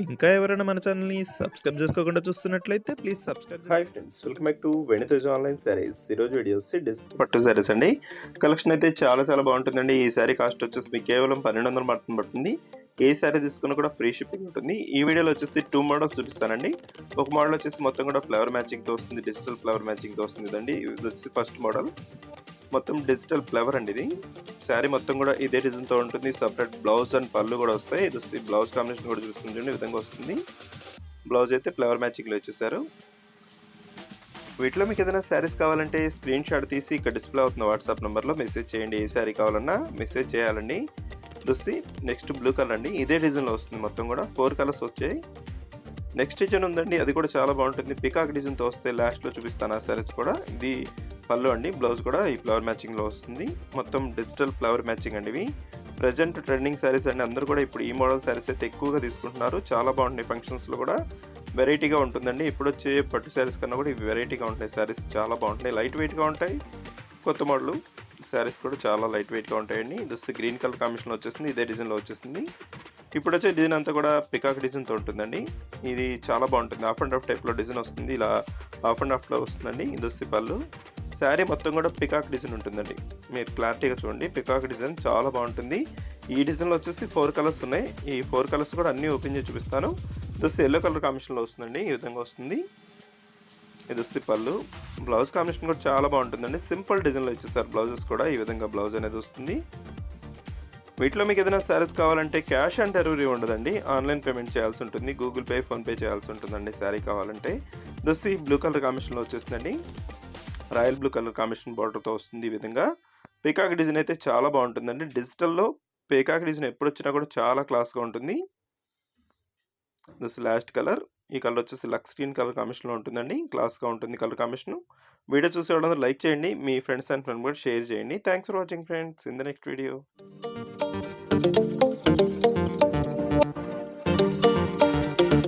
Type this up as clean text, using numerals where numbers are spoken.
ఇంకా ఎవరైనా మన ఛానల్‌ని సబ్స్క్రైబ్ చేసుకోకుండా చూస్తున్నట్లయితే please subscribe hi friends, welcome back to వెనితేజ్ online saris. ఈరోజు వీడియో వచ్చి పట్టు శారీస్ అండి. కలెక్షన్ అయితే చాలా బాగుంటుందండి. ఈ శారీ కాస్ట్ వచ్చేసి మీకు కేవలం 1200 మాత్రం పడుతుంది. ఏ శారీ తీసుకున్నా కూడా ఫ్రీ షిప్పింగ్ ఉంటుంది. ఈ వీడియోలో వచ్చేసి 2 మోడల్స్ చూపిస్తానండి. ఒక మోడల్ వచ్చేసి మొత్తం కూడా ఫ్లవర్ మ్యాచింగ్తో వస్తుంది, డిజిటల్ ఫ్లవర్ మ్యాచింగ్తో వస్తుంది ఇదండి. ఇది వచ్చి ఫస్ట్ మోడల్, మొత్తం డిజిటల్ ఫ్లవర్ అండి. ఇది శారీ మొత్తం కూడా ఇదే డిజైన్తో ఉంటుంది. సపరేట్ బ్లౌజ్ అండ్ పళ్ళు కూడా వస్తాయి. ఇది వచ్చి బ్లౌజ్ కాంబినేషన్ కూడా చూస్తుంది, ఈ విధంగా వస్తుంది. బ్లౌజ్ అయితే ఫ్లవర్ మ్యాచింగ్లో ఇచ్చేసారు. వీటిలో మీకు ఏదైనా శారీస్ కావాలంటే స్క్రీన్ షాట్ తీసి ఇక్కడ డిస్ప్లే అవుతున్న వాట్సాప్ నెంబర్లో మెసేజ్ చేయండి. ఏ శారీ కావాలన్నా మెసేజ్ చేయాలండి. చూసి నెక్స్ట్ బ్లూ కలర్ అండి, ఇదే డిజైన్లో వస్తుంది. మొత్తం కూడా 4 కలర్స్ వచ్చాయి. నెక్స్ట్ డిజైన్ ఉందండి, అది కూడా చాలా బాగుంటుంది. పికాక్ డిజైన్తో వస్తే లాస్ట్లో చూపిస్తాను ఆ శారీస్ కూడా. ఇది పళ్ళు అండి, బ్లౌజ్ కూడా ఈ ఫ్లవర్ మ్యాచింగ్లో వస్తుంది. మొత్తం డిజిటల్ ఫ్లవర్ మ్యాచింగ్ అండి. ఇవి ప్రజెంట్ ట్రెండింగ్ శారీస్ అండి. అందరూ కూడా ఇప్పుడు ఈ మోడల్ శారీస్ అయితే ఎక్కువగా తీసుకుంటున్నారు. చాలా బాగుంటాయి, ఫంక్షన్స్లో కూడా వెరైటీగా ఉంటుందండి. ఇప్పుడు వచ్చే పట్టు శారీస్ కన్నా కూడా ఇవి వెరైటీగా ఉంటాయి. శారీస్ చాలా బాగుంటాయి, లైట్ వెయిట్గా ఉంటాయి. కొత్త మోడల్ శారీస్ కూడా చాలా లైట్ వెయిట్గా ఉంటాయండి. ఇది గ్రీన్ కలర్ కాంబినేషన్లో వచ్చేసింది, ఇదే డిజైన్లో వచ్చేసింది. ఇప్పుడు వచ్చే డిజైన్ అంతా కూడా పికాక్ డిజైన్తో ఉంటుందండి. ఇది చాలా బాగుంటుంది. హాఫ్ అండ్ హాఫ్ టైప్లో డిజైన్ వస్తుంది, ఇలా హాఫ్ అండ్ హాఫ్లో వస్తుందండి. ఇది వచ్చి పళ్ళు. శారీ మొత్తం కూడా పికాక్ డిజైన్ ఉంటుందండి. మీరు క్లారిటీగా చూడండి, పికాక్ డిజైన్ చాలా బాగుంటుంది. ఈ డిజైన్లో వచ్చేసి 4 కలర్స్ ఉన్నాయి. ఈ 4 కలర్స్ కూడా అన్నీ ఓపెన్ చేసి చూపిస్తాను. ఇది వచ్చి ఎల్లో కలర్ కాంబినేషన్లో వస్తుందండి, ఈ విధంగా వస్తుంది. ఇది వచ్చి పళ్ళు. బ్లౌజ్ కాంబినేషన్ కూడా చాలా బాగుంటుందండి. సింపుల్ డిజైన్లో ఇచ్చేసారు బ్లౌజెస్ కూడా. ఈ విధంగా బ్లౌజ్ అనేది వస్తుంది. వీటిలో మీకు ఏదైనా శారీస్ కావాలంటే క్యాష్ ఆన్ డెలివరీ ఉండదండి. ఆన్లైన్ పేమెంట్ చేయాల్సి ఉంటుంది. గూగుల్ పే, ఫోన్పే చేయాల్సి ఉంటుందండి శారీ కావాలంటే. దోసి బ్లూ కలర్ కాంబినేషన్లో వచ్చేస్తుందండి. రాయల్ బ్లూ కలర్ కాంబినేషన్ బార్డర్తో వస్తుంది. ఈ విధంగా పీకాక్ డిజైన్ అయితే చాలా బాగుంటుందండి. డిజిటల్లో పీకాక్ డిజైన్ ఎప్పుడు వచ్చినా కూడా చాలా క్లాస్గా ఉంటుంది. దోసి లాస్ట్ కలర్, ఈ కలర్ వచ్చేసి లక్స్ గ్రీన్ కలర్ కాంబినేషన్లో ఉంటుందండి. క్లాస్గా ఉంటుంది కలర్ కాంబినేషన్. వీడియో చూసే వాళ్ళందరూ లైక్ చేయండి, మీ ఫ్రెండ్స్ అండ్ ఫ్రెండ్ కూడా షేర్ చేయండి. Thanks for watching friends. In the next video.